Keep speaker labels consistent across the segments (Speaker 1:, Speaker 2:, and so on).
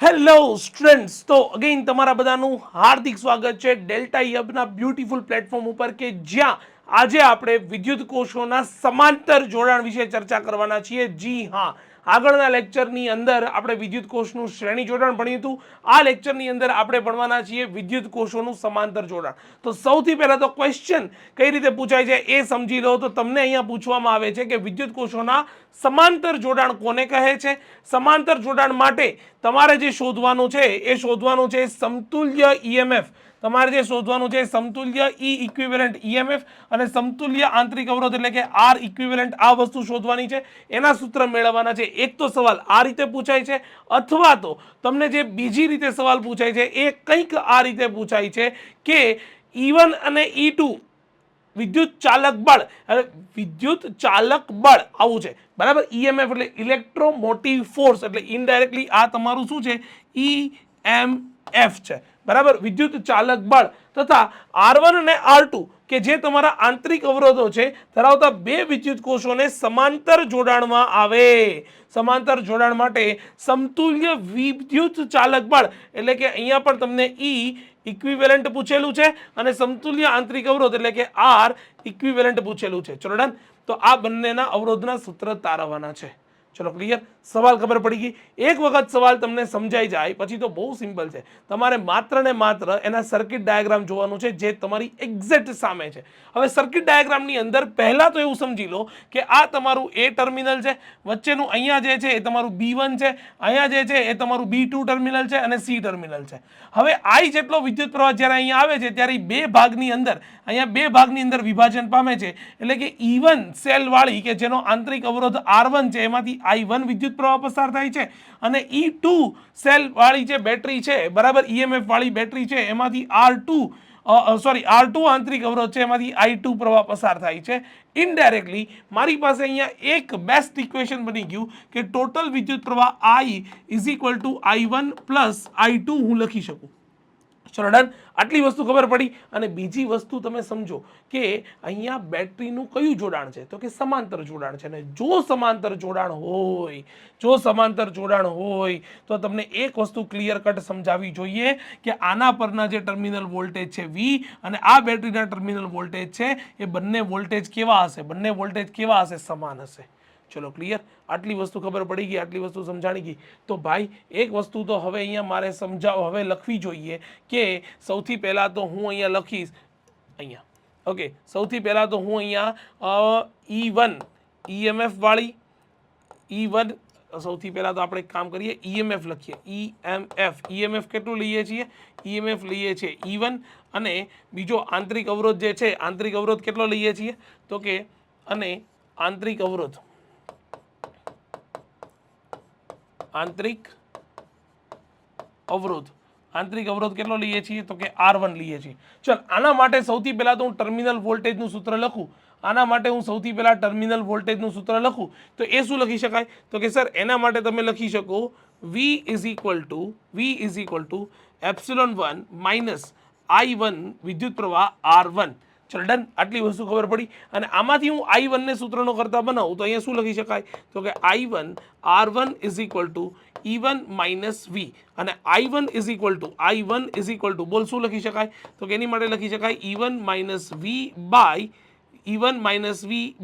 Speaker 1: Hello students, તો again તમારા બધાનું હાર્દિક સ્વાગત છે ડેલ્ટા હબના બ્યુટીફુલ પ્લેટફોર્મ ઉપર કે જ્યાં આજે આપણે વિદ્યુત કોષોના સમાંતર જોડાણ વિશે ચર્ચા કરવાના છીએ. જી હા, આગળના લેક્ચરની અંદર આપણે વિદ્યુત કોષનું શ્રેણી જોડાણ ભણ્યું હતું. આ લેક્ચરની અંદર આપણે ભણવાના છીએ વિદ્યુત કોષોનું સમાંતર જોડાણ. તો સૌથી પહેલા તો ક્વેશ્ચન કઈ રીતે પૂછાય છે એ સમજી લો. તો તમને અહીંયા પૂછવામાં આવે છે કે વિદ્યુત કોષોના સમાંતર જોડાણ કોને કહે છે. સમાંતર જોડાણ માટે તમારે જે શોધવાનું છે એ શોધવાનું છે સમતુલ્ય ઈએમએફ. તમારે જે શોધવાનું છે સમતુલ્ય ઈ ઇક્વિવેલન્ટ ઈએમએફ અને સમતુલ્ય આંતરિક અવરોધ એટલે કે આર ઇક્વિવેલન્ટ. આ વસ્તુ શોધવાની છે, એના સૂત્ર મેળવવાના છે. એક તો સવાલ આ રીતે પૂછાય છે, અથવા તો તમને જે બીજી રીતે સવાલ પૂછાય છે એ કંઈક આ રીતે પૂછાય છે કે E1 અને E2 વિદ્યુત ચાલક બળ, વિદ્યુત ચાલક બળ આવું છે બરાબર. ઈએમએફ એટલે ઇલેક્ટ્રોમોટિવ ફોર્સ, એટલે ઇનડાયરેક્ટલી આ તમારું શું છે ઈએમએફ છે બરાબર, વિદ્યુત ચાલક બળ. તથા R1 અને R2 કે જે તમારા આંતરિક અવરોધો છે ધરાવતા બે વિદ્યુત કોષોને સમાંતર જોડાણમાં આવે. સમાંતર જોડાણ માટે સમતુલ્ય વિદ્યુત ચાલક બળ એટલે કે અહીંયા પણ તમને ઈ ઇક્વિવેલન્ટ પૂછેલું છે અને સમતુલ્ય આંતરિક અવરોધ એટલે કે આર ઇક્વિવેલન્ટ પૂછેલું છે. ચલો ડન. તો આ બંનેના અવરોધના સૂત્ર તારવવાના છે. ચલો ક્લિયર, સવાલ ખબર પડી ગઈ. એક વખત સવાલ તમને સમજાઈ જાય પછી તો બહુ સિમ્પલ છે. તમારે માત્ર ને માત્ર એના સર્કિટ ડાયાગ્રામ જોવાનું છે જે તમારી એક્ઝેક્ટ સામે છે. હવે સર્કિટ ડાયાગ્રામની અંદર પહેલા તો એવું સમજી લો કે આ તમારું એ ટર્મિનલ છે, વચ્ચેનું અહીંયા જે છે એ તમારું B1 છે, અહીંયા જે છે એ તમારું B2 ટર્મિનલ છે અને C ટર્મિનલ છે. હવે I જેટલો વિદ્યુત પ્રવાહ જ્યારે અહીંયા આવે છે ત્યારે બે ભાગની અંદર, અહીંયા બે ભાગની અંદર વિભાજન પામે છે. એટલે કે E1 સેલ વાળી કે જેનો આંતરિક અવરોધ R1 છે એમાંથી I1 વિદ્યુત પ્રવાહ પસાર થાય છે અને E2 સેલ વાળી જે બેટરી છે બરાબર, ઈએમએફ વાળી બેટરી છે એમાંથી R2 આંતરિક અવરોધ છે એમાંથી I2 પ્રવાહ પસાર થાય છે. ઇનડાયરેક્ટલી મારી પાસે અહીંયા એક બેસ્ટ ઇક્વેશન બની ગયું કે ટોટલ વિદ્યુત પ્રવાહ I is equal two I1 plus I2 હું લખી શકું. ચલો ડન. આટલી વસ્તુ ખબર પડી. અને બીજી વસ્તુ તમે સમજો કે અહીંયા બેટરીનું કયું જોડાણ છે, તો કે સમાંતર જોડાણ છે. ને જો સમાંતર જોડાણ હોય તો તમને એક વસ્તુ ક્લિયર કટ સમજાવવી જોઈએ કે આના પરના જે ટર્મિનલ વોલ્ટેજ છે V અને આ બેટરીના ટર્મિનલ વોલ્ટેજ છે એ બંને વોલ્ટેજ કેવા હશે? સમાન હશે. ચલો ક્લિયર, આટલી વસ્તુ ખબર પડી ગઈ, આટલી વસ્તુ સમજાણી ગઈ. તો ભાઈ એક વસ્તુ તો હવે અહીંયા મારે હવે લખવી જોઈએ કે સૌથી પહેલાં તો હું અહીંયા લખીશ અહીંયા, ઓકે, સૌથી પહેલાં તો હું અહીંયા E1 ઈએમએફ વાળી E1 સૌથી પહેલાં તો આપણે એક કામ કરીએ, ઈએમએફ લખીએ. ઈએમએફ કેટલું લઈએ છીએ? ઈએમએફ લઈએ છીએ E1 અને બીજો આંતરિક અવરોધ જે છે, આંતરિક અવરોધ કેટલો લઈએ છીએ તો કે અને આંતરિક અવરોધ કેટલો લઈએ છીએ તો કે R1 લઈએ છીએ. ચલ, આના માટે સૌથી પહેલા તો હું ટર્મિનલ વોલ્ટેજનું સૂત્ર લખું. તો એ શું લખી શકાય તો કે સર એના માટે તમે લખી શકો V is equal to epsilon minus I1 વિદ્યુત પ્રવાહ R1. ચલ ડન. આટલી વસ્તુ ખબર પડી. અને આમાંથી હું I1 ને સૂત્રનો કરતા બનાવું તો અહીંયા શું લખી શકાય તો કે I1 R1 is equal to E1 minus V અને I1 ઇઝ ઇક્વલ ટુ બોલ શું લખી શકાય તો કે એની માટે લખી શકાય E1 minus V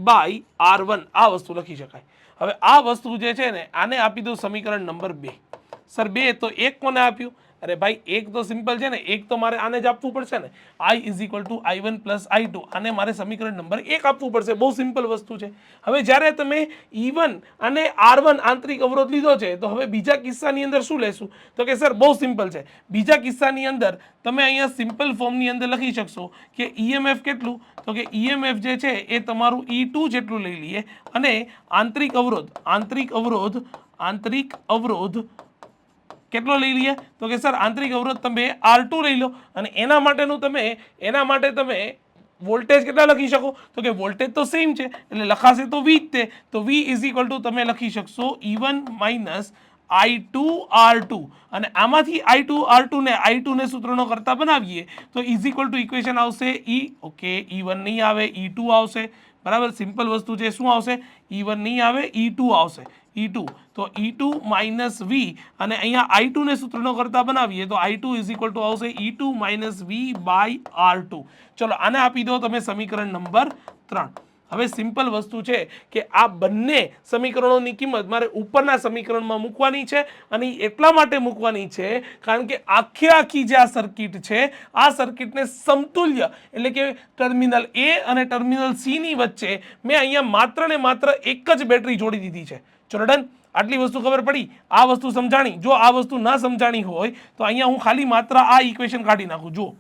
Speaker 1: by R1. આ વસ્તુ લખી શકાય. હવે આ વસ્તુ જે છે ને આને આપી દો સમીકરણ નંબર 2. સર 2 તો એક કોને આપ્યું? અરે ભાઈ એક તો સિમ્પલ છે ને, એક તો મારે આને જ આપવું પડશે ને. I is equal two I1 plus I2, આને મારે સમીકરણ નંબર 1 આપવું પડશે. બહુ સિમ્પલ વસ્તુ છે. હવે જ્યારે તમે E1 અને R1 આંતરિક અવરોધ લીધો છે તો હવે બીજા કિસ્સાની અંદર શું લેશું તો કે સર બહુ સિમ્પલ છે. બીજા કિસ્સાની અંદર તમે અહીંયા સિમ્પલ ફોર્મની અંદર લખી શકશો કે ઈએમએફ કેટલું તો કે ઈએમએફ જે છે એ તમારું E2 જેટલું લઈ લઈએ અને આંતરિક અવરોધ કેટલો લઈ લઈએ તો કે સર આંતરિક અવરોધ તમે R2 લઈ લો અને એના માટે તમે વોલ્ટેજ કેટલા લખી શકો તો કે વોલ્ટેજ તો સેમ છે એટલે લખાશે તો V જ તે. તો V ઇઝ ઇક્વલ ટુ તમે લખી શકશો E1 માઇનસ I2 R2 અને આમાંથી I2 ને સૂત્રનો કરતા બનાવીએ તો ઇઝ ઇક્વલ ટુ ઇક્વેશન આવશે E1 નહીં આવે, E2 આવશે બરાબર. સિમ્પલ વસ્તુ છે. શું આવશે? E1 નહીં આવે, E2 આવશે. E2 તો E2 માઇનસ વી અને અહીંયા I2 ને સૂત્રનો કરતા બનાવીએ તો I2 ઇઝ ઇક્વલ ટુ આવશે E2 minus V by R2. ચલો આને આપી દો તમે સમીકરણ નંબર 3. હવે સિમ્પલ વસ્તુ છે કે આ બંને સમીકરણોની કિંમત મારે ઉપરના સમીકરણમાં મૂકવાની છે અને એટલા માટે મૂકવાની છે કારણ કે આખી જે આ સર્કિટ છે આ સર્કિટને સમતુલ્ય એટલે કે ટર્મિનલ એ અને ટર્મિનલ સી ની વચ્ચે મેં અહીંયા માત્ર ને માત્ર એક જ બેટરી જોડી દીધી છે. ચલો ડન. આટલી વસ્તુ ખબર પડી, આ વસ્તુ સમજાણી. જો આ વસ્તુ ના સમજાણી હોય તો અહીંયા હું ખાલી માત્ર આ ઇક્વેશન કાઢી નાખું. જુઓ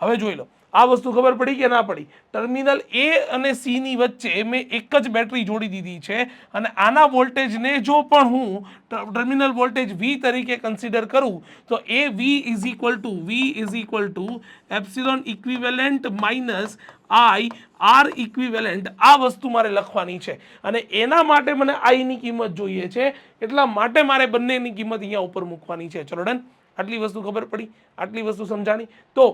Speaker 1: હવે જોઈ લો આ વસ્તુ ખબર પડી કે ના પડી. ટર્મિનલ એ અને સી ની વચ્ચે મેં એક જ બેટરી જોડી દીધી છે અને આના વોલ્ટેજને જો પણ હું ટર્મિનલ વોલ્ટેજ વી તરીકે કન્સિડર કરું તો એ V is equal to epsilon equivalent minus I R equivalent. આ વસ્તુ મારે લખવાની છે અને એના માટે મને આઈ ની કિંમત જોઈએ છે એટલા માટે મારે બંનેની કિંમત અહીંયા ઉપર મૂકવાની છે. ચલો ડન. આટલી વસ્તુ ખબર પડી, આટલી વસ્તુ સમજાણી. તો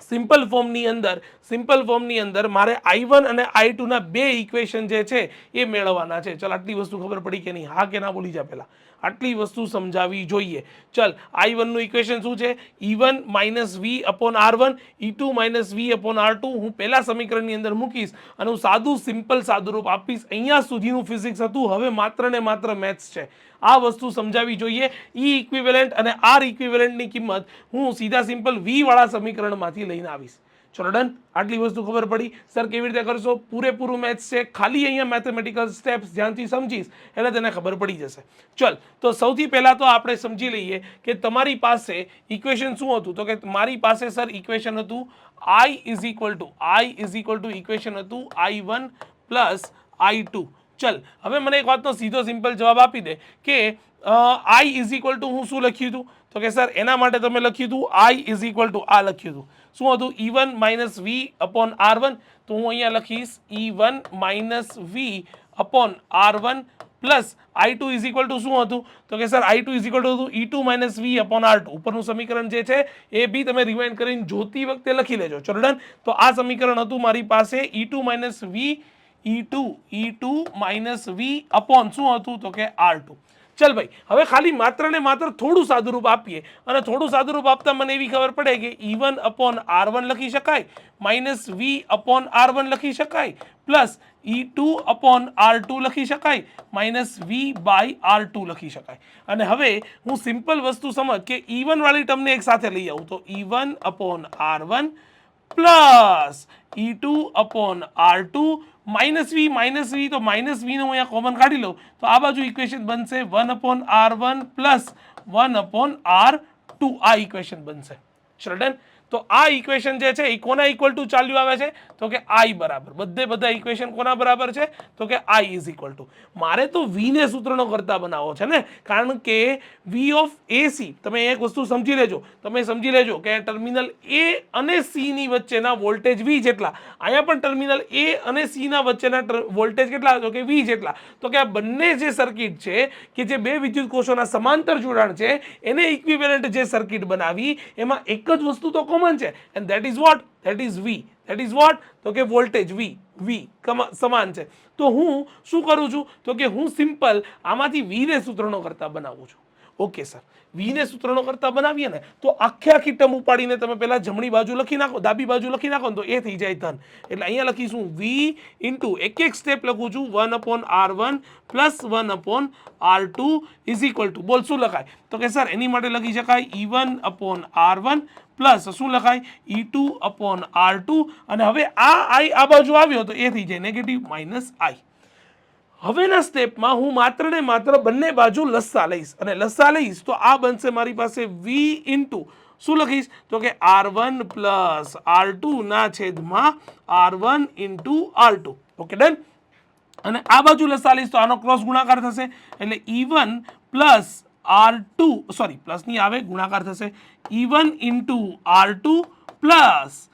Speaker 1: સિમ્પલ ફોર્મની અંદર મારે I1 અને I2 ના બે ઇક્વેશન જે છે એ મેળવવાના છે. ચલ આટલી વસ્તુ ખબર પડી કે નહીં? હા કે ના બોલી જા પહેલા. આટલી વસ્તુ સમજાવી જોઈએ. ચલ I1 નું ઇક્વેશન શું છે? E1 minus V upon R1 E2 minus V upon R2. હું પહેલા સમીકરણની અંદર મૂકીશ અને હું સિમ્પલ સાદુરૂપ આપીશ. અહીંયા સુધીનું ફિઝિક્સ હતું, હવે માત્ર ને માત્ર મેથ્સ છે. આ વસ્તુ સમજાવી જોઈએ. E ઇક્વિવેલન્ટ અને R ઇક્વિવેલન્ટની કિંમત હું સીધા સિમ્પલ V વાળા સમીકરણમાંથી લઈને આવીશ. ચલો ડન. આટલી વસ્તુ ખબર પડી. સર કેવી રીતે કરશો? પૂરેપૂરું મેથ્સ છે, ખાલી અહીંયા મેથેમેટિકલ સ્ટેપ્સ ધ્યાનથી સમજીશ એટલે તેને ખબર પડી જશે. ચલ તો સૌથી પહેલા તો આપણે સમજી લઈએ કે તમારી પાસે ઇક્વેશન શું હતું. તો કે મારી પાસે સર ઇક્વેશન હતું I is equal two equation હતું I1 પ્લસ I2. ચલ હવે મને એક વાતનો સીધો સિમ્પલ જવાબ આપી દે કે I ઇઝ ઇક્વલ ટુ હું શું લખ્યું હતું? તો કે સર એના માટે તમે લખ્યું હતું I ઇઝ ઇક્વલ ટુ આ લખ્યું હતું. શું હતું? E1 minus V upon R1. તો હું અહીંયા લખીશ E1 minus V upon R1 plus I2 is equal to શું હતું? તો કે sir I2 is equal to E2 minus V upon R2. ઉપરનું સમીકરણ જે છે એ બી તમે રિવાઇન્ડ કરીને જોતી વખતે લખી લેજો. ચલો ડન. તો આ સમીકરણ હતું મારી પાસે E2 minus V E2 minus V upon શું હતું? તો કે R2. ચલ ભાઈ હવે ખાલી માત્ર ને માત્ર થોડું સાદુરૂપ આપીએ અને થોડું સાદુરૂપ આપતા મને એવી ખબર પડે કે E1 અપોન R1 લખી શકાય, માઇનસ વી અપોન R1 લખી શકાય, પ્લસ E2 અપોન R2 લખી શકાય, માઇનસ વી બાય R2 લખી શકાય. અને હવે હું સિમ્પલ વસ્તુ સમજ કે E1 વાળી ટર્મને એક સાથે લઈ આવું તો E1 upon R1 plus E2 upon R2 minus V તો માઇનસ વીને હું અહીંયા કોમન કાઢી લઉં તો આ બાજુ ઇક્વેશન બનશે 1 upon R1 plus 1 upon R2. આ ઇક્વેશન બનશે. ચલો ડન. તો આ ઇક્વેશન જે છે એ કોના ઇક્વલ ટુ ચાલ્યું આવે છે? તો કે I બરાબર. બધા ઇક્વેશન કોના બરાબર છે? તો કે I ઇઝ ઇક્વલ ટુ. મારે તો V ને સૂત્રનો કરતા બનાવો છે ને, કારણ કે V ઓફ AC તમે એક વસ્તુ સમજી લેજો. તમે સમજી લેજો કે ટર્મિનલ A અને C ની વચ્ચેના વોલ્ટેજ V જેટલા, અહીંયા પણ ટર્મિનલ A અને C ના વચ્ચેના વોલ્ટેજ કેટલા? તો કે V જેટલા. તો કે આ બંને જે સર્કિટ છે કે જે બે વિદ્યુત કોષોના સમાંતર જોડાણ છે એને ઇક્વિવેલન્ટ જે સર્કિટ બનાવી એમાં એક જ વસ્તુ તો કોમન છે and that is what? that is V. that is what? તો કે વોલ્ટેજ V સમાન છે. તો હું શું કરું છું? તો કે હું સિમ્પલ આમાંથી V ને સૂત્રનો કરતા બનાવું છું. ઓકે સર, V ને સૂત્રનો કરતા બનાવીએ ને તો આખી ટર્મ ઉપાડીને તમે પહેલા જમણી બાજુ લખી નાખો, ડાબી બાજુ લખી નાખો ને તો એ થઈ જાય ધન. એટલે અહીંયા લખીશું V ઇન્ટુ એક સ્ટેપ લખું છું 1 upon R1 plus 1 upon R2 is equal two બોલ શું લખાય? તો કે સર એની માટે લખી શકાય E1 અપોન R1 પ્લસ શું લખાય? E2 upon R2. અને હવે આ બાજુ આવ્યો તો એ થઈ જાય નેગેટિવ માઇનસ I. હવેના સ્ટેપમાં હું માત્ર ને માત્ર બંને બાજુ લસ્સા લઈશ અને લસ્સા લઈશ તો આ બનશે મારી પાસે V ઇન્ટુ શું લખીશ? તો કે R1 પ્લસ R2 ના છેદમાં R1 into R2. Okay done. અને આ બાજુ લસ્સા લઈશ તો આનો ક્રોસ ગુણાકાર થશે એટલે E1 plus R2 sorry plus ની આવે ગુણાકાર થશે E1 into R2 plus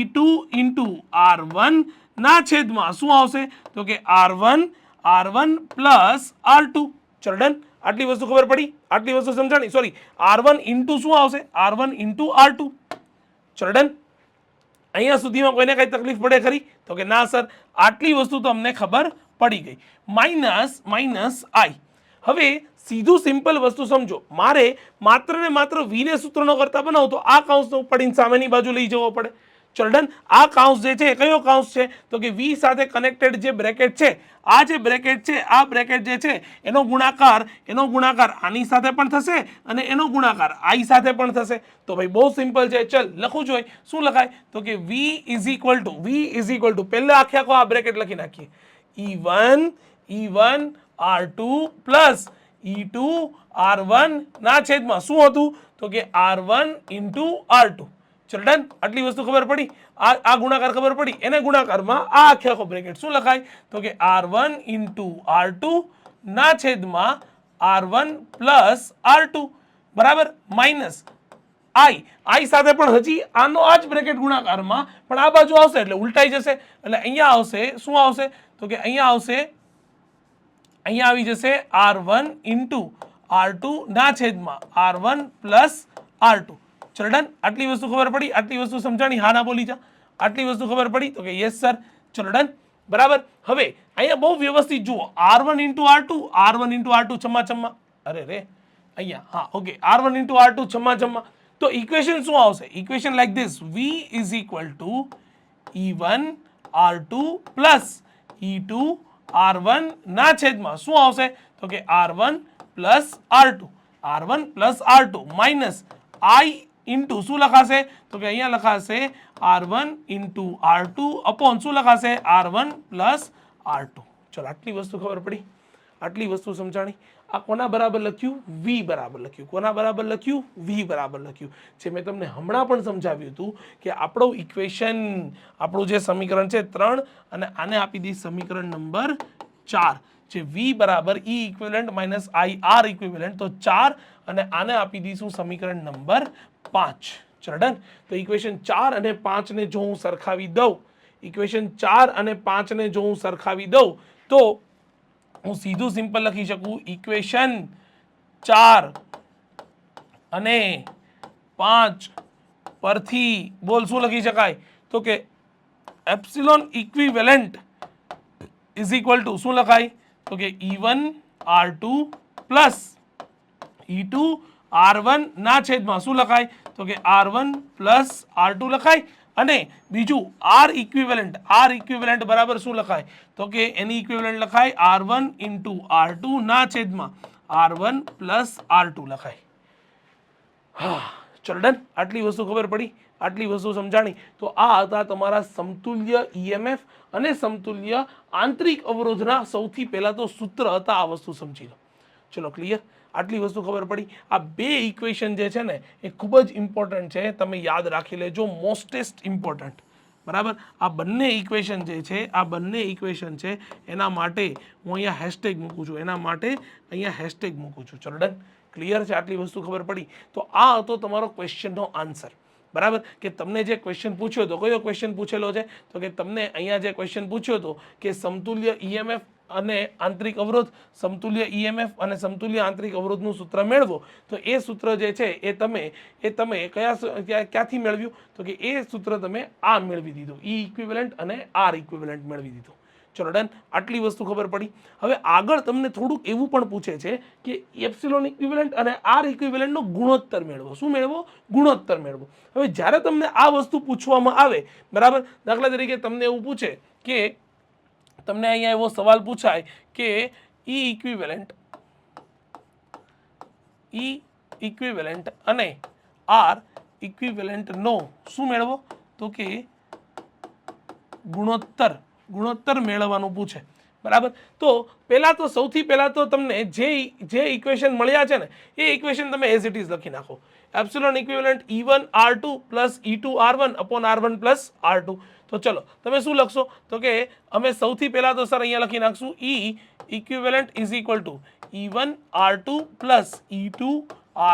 Speaker 1: E2 into R1 ના છેદમાં શું આવશે? તો કે R1 પ્લસ R2. ચલો ડન. આટલી વસ્તુ ખબર પડી, આટલી વસ્તુ સમજાણી. સોરી R1 ઇન્ટુ શું આવશે? R1 into R2. ચલો ડન. અહીંયા સુધીમાં કોઈને કઈ તકલીફ પડે ખરી? તો કે ના સર, આટલી વસ્તુ તો અમને ખબર પડી ગઈ. Minus I. હવે સીધું સિમ્પલ વસ્તુ સમજો, મારે માત્ર ને માત્ર v ને સૂત્ર ન કરતા બનાવો તો આ કૌંસને ઉપાડીને સામેની બાજુ લઈ જવો પડે. ચલો ડન. આ કૌંસ જે છે કયો કૌંસ છે તો કે v સાથે કનેક્ટેડ જે બ્રેકેટ છે, આ જે બ્રેકેટ છે, આ બ્રેકેટ જે છે એનો ગુણાકાર આની સાથે પણ થશે અને એનો ગુણાકાર i સાથે પણ થશે. તો ભાઈ બહુ સિમ્પલ છે. ચલ લખવું જોઈએ, શું લખાય તો કે v ઇઝ ઇક્વલ ટુ પહેલા આખે આખો આ બ્રેકેટ લખી નાખીએ, e1 r2 plus e2 r1 ના છેદમાં શું હતું તો કે r1 ઇન્ટુ r2. ચલો ડન. આટલી વસ્તુ ખબર પડી, આ ગુણાકાર ખબર પડી, એને ગુણાકારમાં આ આખે આખો બ્રેકેટ શું લખાય તો કે r1 ઇન્ટુ r2 ના છેદમાં r1 પ્લસ r2 બરાબર માઇનસ i સાથે પણ હજી આનો આ જ બ્રેકેટ ગુણાકારમાં પણ આ બાજુ આવશે એટલે ઉલટાઈ જશે, એટલે અહીંયા આવશે શું આવશે તો કે અહીંયા આવી જશે r1 ઇન્ટુ r2 ના છેદમાં r1 પ્લસ r2. ચલો ડન. આટલી વસ્તુ ખબર પડી, આટલી વસ્તુ સમજાણી, હા ના બોલી જા. આટલી વસ્તુ ખબર પડી તો કે યસ સર. ચલો ડન બરાબર. હવે અહીંયા બહુ વ્યવસ્થિત જુઓ, r1 ઇન્ટુ r2 છમ્મા અરે રે અહીંયા હા ઓકે r1 ઇન્ટુ r2 છમ્મા. તો ઇક્વેશન શું આવશે? Equation like this, v is equal to e1 r2 plus e2 r1 ના છેદમાં શું આવશે તો કે r1 plus r2 minus i into શું લખાશે તો કે અહીંયા લખાશે r1 ઇન્ટુ r2 અપોન શું લખાશે r1 પ્લસ r2. ચલો આટલી વસ્તુ ખબર પડી, આટલી વસ્તુ સમજાણી. આ કોના બરાબર લખ્યું? v બરાબર લખ્યું. કોના બરાબર લખ્યું? v બરાબર લખ્યું. જે મેં તમને હમણાં પણ સમજાવ્યું હતું કે આપણું ઇક્વેશન, આપણું જે સમીકરણ છે 3 અને આને આપી દી સમીકરણ નંબર 4, જે v બરાબર e equivalent minus i r equivalent, તો 4 અને આને આપી દઈશું સમીકરણ નંબર 5. ચલો ડન. તો ઇક્વેશન 4 અને 5 ને જો હું સરખાવી દઉં, ઇક્વેશન 4 અને 5 ને જો હું સરખાવી દઉં તો હું સીધું સિમ્પલ લખી શકું, ઇક્વેશન 4 અને 5 પરથી બોલ શું લખી શકાય તો કે epsilon equivalent is equal to શું લખાય તો કે e1 r2 plus e2 r1 ના છેદમાં શું લખાય તો કે r1 પ્લસ r2 લખાય. અને બીજું r ઇક્વિવેલન્ટ બરાબર શું લખાય તો કે એની ઇક્વિવેલન્ટ લખાય r1 ઇન્ટુ r2 ના છેદમાં r1 પ્લસ r2 લખાય. હા ચલો ડન. આટલી વસ્તુ ખબર પડી, આટલી વસ્તુ સમજાણી. તો આ હતા તમારા સમતુલ્ય ઈએમએફ અને સમતુલ્ય આંતરિક અવરોધના સૌથી પહેલા તો સૂત્ર હતા. આ વસ્તુ સમજી લો. ચલો ક્લિયર. આટલી વસ્તુ ખબર પડી. આ બે ઇક્વેશન જે છે ને એ ખૂબ જ ઇમ્પોર્ટન્ટ છે, તમે યાદ રાખી લેજો, મોસ્ટેસ્ટ ઇમ્પોર્ટન્ટ. બરાબર. આ બંને ઇક્વેશન જે છે, આ બંને ઇક્વેશન છે એના માટે હું અહીંયા હેશટેગ મૂકું છું, એના માટે અહીંયા હેશટેગ મૂકું છું. ચલો ડન. ક્લિયર છે. આટલી વસ્તુ ખબર પડી. તો આ હતો તમારો ક્વેશ્ચનનો આન્સર. બરાબર. કે તમને જે ક્વેશ્ચન પૂછ્યો હતો, કયો ક્વેશ્ચન પૂછેલો છે તો કે તમને અહીંયા જે ક્વેશ્ચન પૂછ્યો હતો કે સમતુલ્ય ઈએમએફ અને આંતરિક અવરોધ, સમતુલ્ય ઈએમએફ અને સમતુલ્ય આંતરિક અવરોધનું સૂત્ર મેળવો. તો એ સૂત્ર જે છે એ તમે ક્યાંથી મેળવ્યું તો કે એ સૂત્ર તમે આ મેળવી દીધું, ઈ ઇક્વિવેલન્ટ અને આર ઇક્વિવેલન્ટ મેળવી દીધું. ચલો ડન. આટલી વસ્તુ ખબર પડી. હવે આગળ તમને થોડુંક એવું પણ પૂછે છે કે એપ્સિલોન ઇક્વિવેલન્ટ અને આર ઇક્વિવેલન્ટનો ગુણોત્તર મેળવો. શું મેળવો? ગુણોત્તર મેળવો. હવે જ્યારે તમને આ વસ્તુ પૂછવામાં આવે, બરાબર, દાખલા તરીકે તમને એવું પૂછે કે તમને અહીંયા એવો સવાલ પૂછાય કે ઈ ઇક્વિવેલન્ટ અને આર ઇક્વિવેલન્ટનો શું મેળવો તો કે ગુણોત્તર મેળવવાનું પૂછે. બરાબર. તો પહેલા તો સૌથી પહેલા તો તમને જે ઇક્વેશન મળ્યા છે ને એ ઇક્વેશન તમે એઝ ઇટ ઇઝ લખી નાખો. Epsilon equivalent e1 r2 plus e2 r1 upon r1 plus r2. તો ચલો તમે શું લખશો તો કે અમે સૌથી પહેલા તો સર અહીંયા લખી નાખશું E equivalent is equal to e1 r2 plus e2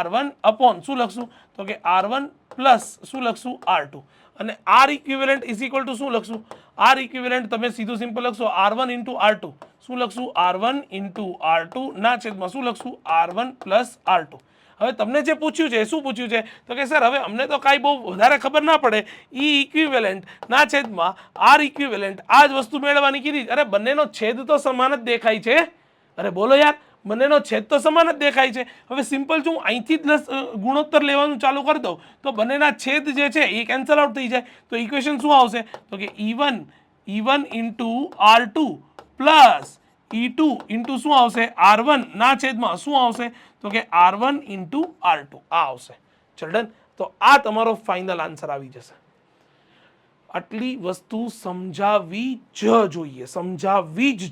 Speaker 1: r1 upon શું લખશું તો કે r1 પ્લસ શું લખશું r2. અને R equivalent is equal to શું લખશું? આર ઇક્વિવેલન્ટ તમે સીધું સિમ્પલ લખશો r1 ઇન્ટુ r2. શું લખશું? r1 ઇન્ટુ r2 ના છેદમાં શું લખશું? r1 plus r2. હવે તમને જે પૂછ્યું છે શું પૂછ્યું છે તો કે સર હવે અમને તો કાંઈ બહુ વધારે ખબર ના પડે, ઈ ઇક્વિવેલન્ટ ના છેદમાં આર ઇક્વિવેલન્ટ આ જ વસ્તુ મેળવવાની કીધી. અરે બંનેનો છેદ તો સમાન જ દેખાય છે. અરે બોલો યાર, બંનેનો છેદ તો સમાન જ દેખાય છે. હવે સિમ્પલ છું અહીંથી જ ગુણોત્તર લેવાનું ચાલુ કરી દઉં તો બંનેના છેદ જે છે એ કેન્સલ આઉટ થઈ જાય. તો ઇક્વેશન શું આવશે તો કે E1 into R2 plus E2 into શું આવશે R1 ના છેદમાં શું આવશે તો કે R1 ઇન્ટુ R2 આ આવશે. ચલો, તો આ તમારો ફાઇનલ આન્સર આવી જશે. આટલી વસ્તુ સમજાવવી જ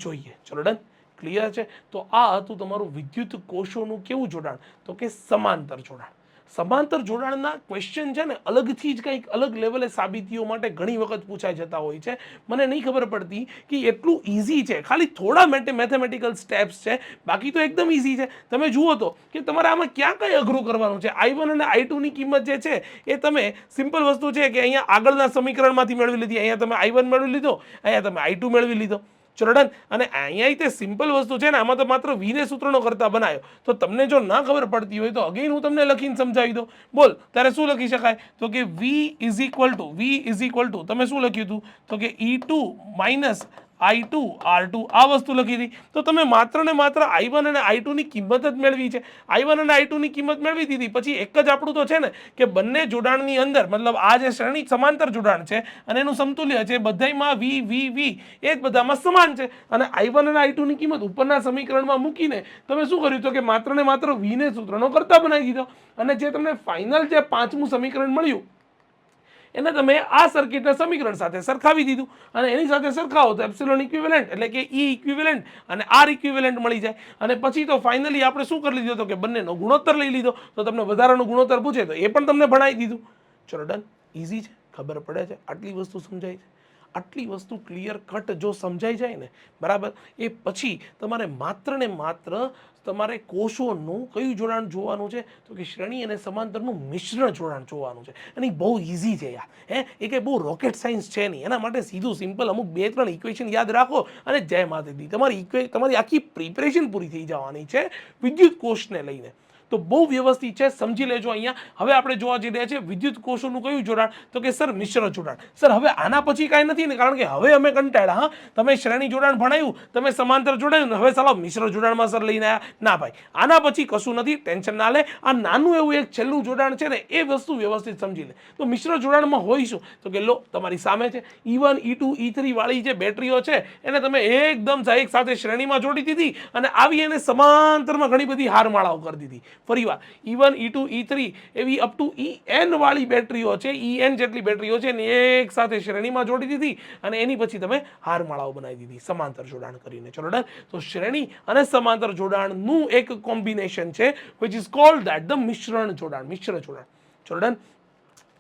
Speaker 1: જોઈએ. ચલો ડન, ક્લિયર છે. તો આ હતું તમારું વિદ્યુત કોષોનું કેવું જોડાણ તો કે સમાંતર જોડાણ. સમાંતર જોડાણના ક્વેશ્ચન છે ને અલગથી જ કંઈક અલગ લેવલે સાબિતીઓ માટે ઘણી વખત પૂછાઈ જતા હોય છે. મને નહીં ખબર પડતી કે એટલું ઇઝી છે, ખાલી થોડા મેથેમેટિકલ સ્ટેપ્સ છે, બાકી તો એકદમ ઇઝી છે. તમે જુઓ તો કે તમારે આમાં ક્યાં કંઈ અઘરું કરવાનું છે. I1 અને I2 ની કિંમત જે છે એ તમે સિમ્પલ વસ્તુ છે કે અહીંયા આગળના સમીકરણમાંથી મેળવી લીધી. અહીંયા તમે I1 મેળવી લીધો, અહીંયા તમે I2 મેળવી લીધો. ચલો ડન. અને અહીંયા તે સિમ્પલ વસ્તુ છે ને, આમાં તો માત્ર વીને સૂત્રનો કરતા બનાવ્યો. તો તમને જો ના ખબર પડતી હોય તો અગેન હું તમને લખીને સમજાવી દઉં. બોલ, ત્યારે શું લખી શકાય તો કે V ઇઝ ઇક્વલ ટુ તમે શું લખ્યું હતું તો કે E2 માઇનસ I2 R2 આ વસ્તુ લખી હતી. તો તમે માત્ર ને માત્ર I1 અને I2 ની કિંમત જ મેળવી છે. I1 અને I2 ની કિંમત મેળવી દીધી પછી એક જ આપણું તો છે ને કે બંને જોડાણની અંદર મતલબ આ જે શ્રેણી સમાંતર જોડાણ છે અને એનું સમતુલ્ય છે બધાયમાં V એ જ બધામાં સમાન છે. અને I1 અને I2 ની કિંમત ઉપરના સમીકરણમાં મૂકીને તમે શું કર્યું તો કે માત્ર ને માત્ર V ને સૂત્રનો કરતા બનાવી દીધો. અને જે તમને ફાઇનલ જે પાંચમું સમીકરણ મળ્યું એને તમે આ સર્કિટના સમીકરણ સાથે સરખાવી દીધું અને એની સાથે સરખાવો તો એપ્સિલોન ઇક્વિવેલન્ટ એટલે કે E ઇક્વિવેલન્ટ અને R ઇક્વિવેલન્ટ મળી જાય. અને પછી તો ફાઇનલી આપણે શું કરી લીધો તો કે બંનેનો ગુણોત્તર લઈ લીધો. તો તમને વધારાનો ગુણોત્તર પૂછે તો એ પણ તમને ભણાવી દીધું. ચલો ડન, ઇઝી છે, ખબર પડે છે, આટલી વસ્તુ સમજાય છે. આટલી વસ્તુ ક્લિયર કટ જો સમજાઈ જાય ને બરાબર, એ પછી તમારે માત્ર ને માત્ર તમારે કોષોનું કયું જોડાણ જોવાનું છે તો કે શ્રેણી અને સમાંતરનું મિશ્ર જોડાણ જોવાનું છે. અને બહુ ઇઝી છે યાર, એ કંઈ બહુ રોકેટ સાયન્સ છે નહીં. એના માટે સીધું સિમ્પલ અમુક 2-3 ઇક્વેશન યાદ રાખો અને જય માતાજી, તમારી આખી પ્રિપરેશન પૂરી થઈ જવાની છે વિદ્યુત કોષને લઈને. તો બહુ વ્યવસ્થિત છે, સમજી લેજો. અહીંયા હવે આપણે જોવા જઈ રહ્યા છે વિદ્યુત કોષોનું કયું જોડાણ તો કે સર મિશ્ર જોડાણ. સર હવે આના પછી કાંઈ નથી ને, કારણ કે હવે અમે કંટાળ્યા. હા, તમે શ્રેણી જોડાણ ભણાવ્યું, તમે સમાંતર જોડાયું, હવે ચાલો મિશ્ર જોડાણમાં સર લઈને આવ્યા. ના ભાઈ, આના પછી કશું નથી, ટેન્શન ના લે. આ નાનું એવું એક છેલ્લું જોડાણ છે ને એ વસ્તુ વ્યવસ્થિત સમજી લે. તો મિશ્ર જોડાણમાં હોઈશું તો કે લો તમારી સામે છે E1 E2 E3 વાળી જે બેટરીઓ છે એને તમે એકદમ એક સાથે શ્રેણીમાં જોડી દીધી અને આવી એને સમાંતરમાં ઘણી બધી હારમાળાઓ કરી દીધી. ફરીવાર E1 E2 E3 એવી અપ ટુ En વાળી બેટરીઓ છે, En જેટલી બેટરીઓ છે ને એક સાથે શ્રેણીમાં જોડી દીધી અને એની પછી તમે હારમાળાઓ બનાવી દીધી સમાંતર જોડાણ કરીને. ચલો ડન. તો શ્રેણી અને સમાંતર જોડાણનું એક કોમ્બિનેશન છે which is called that the મિશ્ર જોડાણ. ચલો ડન.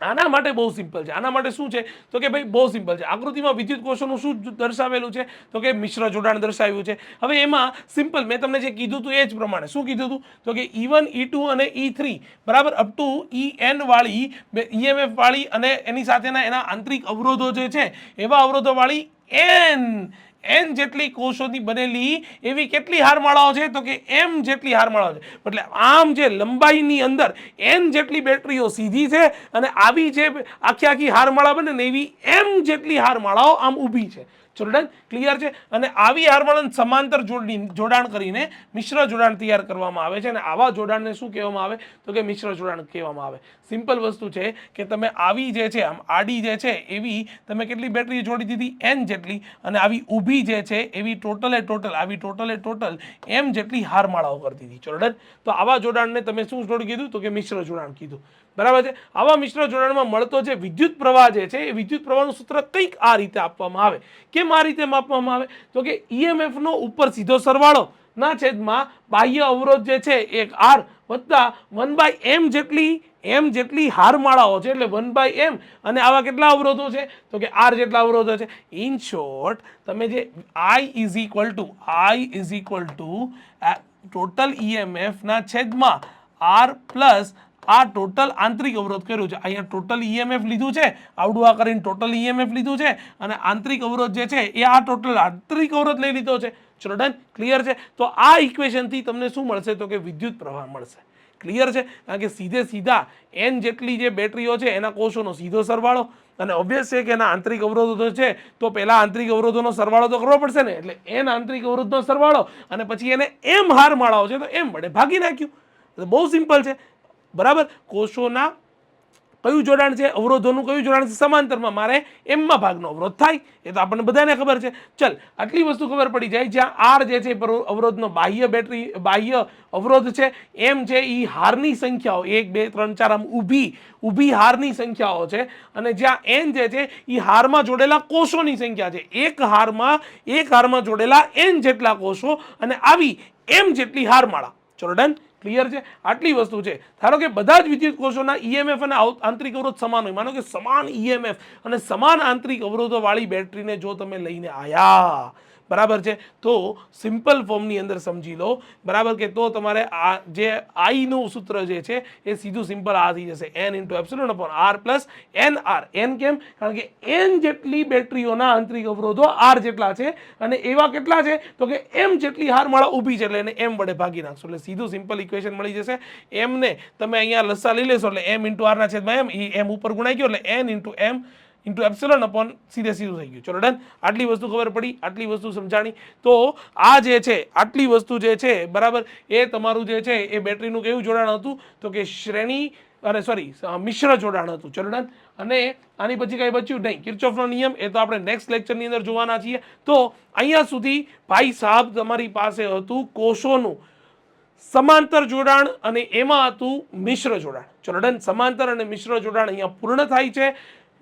Speaker 1: આના માટે બહુ સિમ્પલ છે. આના માટે શું છે તો કે ભાઈ બહુ સિમ્પલ છે. આકૃતિમાં વિદ્યુત કોષોનું શું દર્શાવેલું છે તો કે મિશ્ર જોડાણ દર્શાવ્યું છે. હવે એમાં સિમ્પલ મેં તમને જે કીધું હતું એ જ પ્રમાણે શું કીધું હતું તો કે E1 E2 અને E3 બરાબર અપ ટુ En વાળી EMF વાળી અને એની સાથેના એના આંતરિક અવરોધો જે છે એવા અવરોધો વાળી n જેટલી કોષોની બનેલી એવી કેટલી હારમાળાઓ છે તો કે m જેટલી હારમાળાઓ છે. એટલે આમ જે લંબાઈની અંદર n જેટલી બેટરીઓ સીધી છે અને આવી જે આખી હારમાળા બને ને એવી m જેટલી હારમાળાઓ આમ ઊભી છે. ચલો ડન, ક્લિયર છે. અને આવી હારમાળાને સમાંતર જોડાણ કરીને મિશ્ર જોડાણ તૈયાર કરવામાં આવે છે. અને આવા જોડાણને શું કહેવામાં આવે તો કે મિશ્ર જોડાણ કહેવામાં આવે. સિમ્પલ વસ્તુ છે કે તમે આવી જે છે આમ આડી જે છે એવી તમે કેટલી બેટરી જોડી દીધી n જેટલી અને આવી ઊભી જે છે એવી ટોટલ m જેટલી હારમાળાઓ કરી દીધી. ચલો ડન. તો આવા જોડાણને તમે શું જોડી કીધું તો કે મિશ્ર જોડાણ કીધું. બરાબર છે. આવા મિશ્ર જોડાણમાં મળતો જે વિદ્યુત પ્રવાહ જે છે એ વિદ્યુત પ્રવાહનું સૂત્ર કંઈક આ રીતે આપવામાં આવે. કેમ આ રીતે માપવામાં આવે તો કે EMF નો ઉપર સીધો સરવાળો ના છેદમાં બાહ્ય અવરોધ જે છે એક R વત્તા 1/m જેટલી હારમાળાઓ છે એટલે 1/m અને આવા કેટલા અવરોધો છે તો કે R જેટલા અવરોધો છે. ઇન શોર્ટ તમે જે I is equal two total EMF ના છેદમાં R પ્લસ આ ટોટલ આંતરિક અવરોધ કર્યું છે. અહીંયા ટોટલ EMF લીધું છે, આવડું આ કરીને ટોટલ EMF લીધું છે અને આંતરિક અવરોધ જે છે એ આ ટોટલ આંતરિક અવરોધ લઈ લીધો છે. ચલો ડન, ક્લિયર છે. તો આ ઇક્વેશનથી તમને શું મળશે તો કે વિદ્યુત પ્રવાહ મળશે. ક્લિયર છે. કારણ કે સીધા n જેટલી જે બેટરીઓ છે એના કોષોનો સીધો સરવાળો અને ઓબ્વિયસ છે કે એના આંતરિક અવરોધો છે તો પહેલા આંતરિક અવરોધોનો સરવાળો તો કરવો પડશે ને, એટલે એન આંતરિક અવરોધનો સરવાળો અને પછી એને એમ હારમાળાઓ છે તો એમ વડે ભાગી નાખ્યું. બહુ સિમ્પલ છે, બરાબર. કોષોના કયું જોડાણ છે, અવરોધોનું કયું જોડાણ છે, સમાંતરમાં મારે એમમાં ભાગનો અવરોધ થાય, એ તો આપણને બધાને ખબર છે. ચલ આટલી વસ્તુ ખબર પડી જાય. જ્યાં આર જે છે અવરોધનો બાહ્ય અવરોધ છે, એમ છે એ હારની સંખ્યાઓ 1 2 3 4 આમ ઊભી હારની સંખ્યાઓ છે, અને જ્યાં એન જે છે એ હારમાં જોડેલા કોષોની સંખ્યા છે. એક હારમાં જોડેલા એન જેટલા કોષો અને આવી એમ જેટલી હારમાળા. ચલો ડન, ક્લિયર છે. આટલી વસ્તુ છે. ધારો કે બધા જ વિદ્યુત કોષોના ઈએમએફ અને આંતરિક અવરોધ સમાન હોય, માનો કે સમાન ઈએમએફ અને સમાન આંતરિક અવરોધો વાળી બેટરીને જો તમે લઈને આયા, બરાબર છે, તો સિમ્પલ ફોર્મની અંદર સમજી લો, બરાબર, કે તો તમારે આ જે આઈ નું સૂત્ર જે છે એ સીધું સિમ્પલ આ થઈ જશે, n into epsilon upon r plus N R. N કેમ? કારણ કે એન જેટલી બેટરીઓના આંતરિક અવરોધો આર જેટલા છે, અને એવા કેટલા છે તો કે એમ જેટલી હારમાળા ઊભી છે, એટલે એને એમ વડે ભાગી નાખશો એટલે સીધું સિમ્પલ ઇક્વેશન મળી જશે. એમને તમે અહીંયા લસા લઈ લેશો એટલે એમ ઇન્ટુ આરના છેદમાં એમ ઉપર ગુણાઈ ગયો એટલે N into M into epsilon upon સીધું થઈ ગયું. ચલો ડન, આટલી વસ્તુ ખબર પડી, આટલી વસ્તુ સમજાણી. તો આ જે છે આટલી વસ્તુ જે છે, બરાબર, એ તમારું જે છે એ બેટરીનું કેવું જોડાણ હતું તો કે મિશ્ર જોડાણ હતું. ચલો ડન. અને આની પછી કઈ બચ્યું નહીં, કિર્ચોફનો નિયમ એ તો આપણે નેક્સ્ટ લેક્ચરની અંદર જોવાના છીએ. તો અહીંયા સુધી ભાઈ સાહેબ તમારી પાસે હતું કોષોનું સમાંતર જોડાણ અને એમાં હતું મિશ્ર જોડાણ. ચલો ડન, સમાંતર અને મિશ્ર જોડાણ અહીંયા પૂર્ણ થાય છે.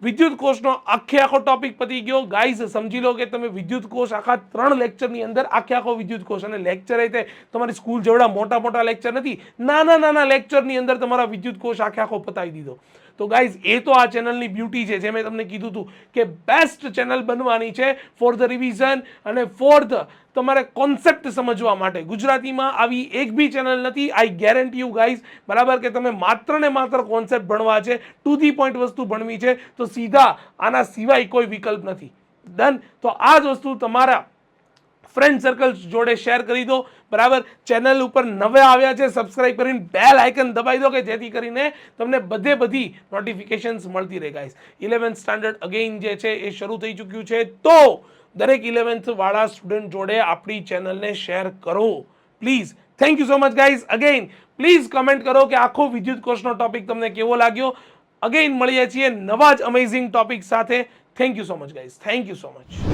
Speaker 1: વિદ્યુત કોષનો આખો ટોપિક પતી ગયો. ગાઈઝ સમજી લો કે તમે વિદ્યુત કોષ આખા 3 લેક્ચરની અંદર આખો વિદ્યુત કોષ, અને લેક્ચર એ તમારી સ્કૂલ જેવડા મોટા લેક્ચર નથી, નાના લેક્ચરની અંદર તમારા વિદ્યુત કોષ આખો પતાવી દીધો. તો ગાઈઝ એ તો આ ચેનલની બ્યુટી છે, જે મેં તમને કીધું હતું કે બેસ્ટ ચેનલ બનવાની છે ફોર ધ રિવિઝન અને ફોર ધ તમારે કોન્સેપ્ટ સમજવા માટે. ગુજરાતીમાં આવી એક બી ચેનલ નથી, આઈ ગેરંટી યુ ગાઈઝ, બરાબર, કે તમે માત્ર ને માત્ર કોન્સેપ્ટ ભણવા છે, ટુ ધી પોઈન્ટ વસ્તુ ભણવી છે, તો સીધા આના સિવાય કોઈ વિકલ્પ નથી. ડન. તો આ જ વસ્તુ તમારા ફ્રેન્ડ સર્કલ જોડે શેર કરી દો, બરાબર. ચેનલ ઉપર નવે આવ્યા છે, સબસ્ક્રાઇબ કરીને બેલ આઇકન દબાવી દો કે જેથી કરીને તમને બધી નોટિફિકેશન્સ મળતી રહે. ગાઈસ 11th સ્ટાન્ડર્ડ અગેઇન જે છે એ શરૂ થઈ ચૂક્યું છે, તો દરેક 11th વાળા સ્ટુડન્ટ જોડે આપણી ચેનલને શેર કરો please. Thank you so much guys. Again please comment કરો કે આખો વિદ્યુત કોષનો ટોપિક તમને કેવો લાગ્યો. અગેઇન મળીએ છીએ નવા જ અમેઝિંગ ટોપિક સાથે. Thank you so much guys. Thank you so much.